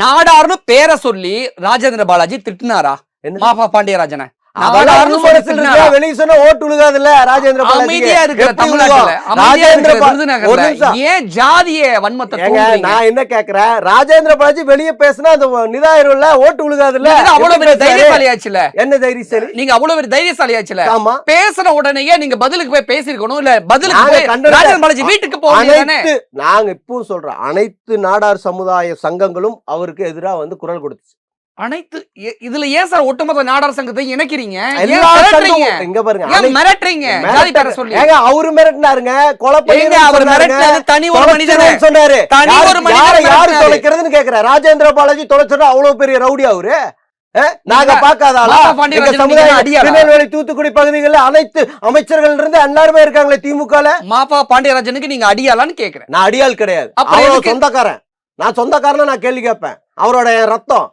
நாடார்னு பேரை சொல்லி ராஜேந்திர பாலாஜி திட்டினாரா மாஃபா பாண்டியராஜனை? வெளியே சொன்னா ஓட்டு விழுகாதுல்ல ராஜேந்திர அமைதியா இருக்கிற தமிழ்நாட்டுல ராஜேந்திர ஏன் ஜாதிய வன்மத்தை நான் என்ன கேக்குறேன், ராஜேந்திர பாலாஜி வெளியே பேசினா அந்த நிதாயிரம்ல ஓட்டு விழுகாதுல்ல? அவ்வளவு பெரிய தைரியசாலியாச்சுல. என்ன தைரியசாலி? நீங்க அவ்வளவு பெரிய தைரியசாலியாச்சுல. ஆமா, பேசின உடனேயே நீங்க பதிலுக்கு போய் பேசிருக்கணும். இல்ல பதிலுக்கு ராஜேந்திர பாலாஜி வீட்டுக்கு போவாங்க. நாங்க இப்பவும் சொல்றோம், அனைத்து நாடார் சமுதாய சங்கங்களும் அவருக்கு எதிராக வந்து குரல் கொடுத்துச்சு. அனைத்து இதுல ஏன் சார் ஒட்டுமொத்த நாடார் சங்கத்தை இணைக்கிறீங்க? இங்க பாருங்க, மிரட்டுறீங்க. அவரு மிரட்டினாருங்க, கொலை பண்ணி அவர் மிரட்டினது தனி ஒரு மனிதன் சொன்னாரு. தனி ஒரு மனிதன் யாரு தொலைக்கிறதுன்னு கேக்குறேன். ராஜேந்திர பாலாஜி தொலைச்சா அவ்வளவு பெரிய ரவுடி அவரு. நாங்க பாக்காதாளா? திருநெல்வேலி தூத்துக்குடி பகுதிகளில் அனைத்து அமைச்சர்கள் இருந்து எல்லாருமே இருக்காங்களே திமுக. மாஃபா பாண்டியராஜனுக்கு நீங்க அடியாளான்னு கேக்குறேன். நான் அடியாள் கிடையாது, சொந்தக்காரன். நான் சொந்தக்காரனா நான் கேள்வி கேட்பேன். அவரோட ரத்தம்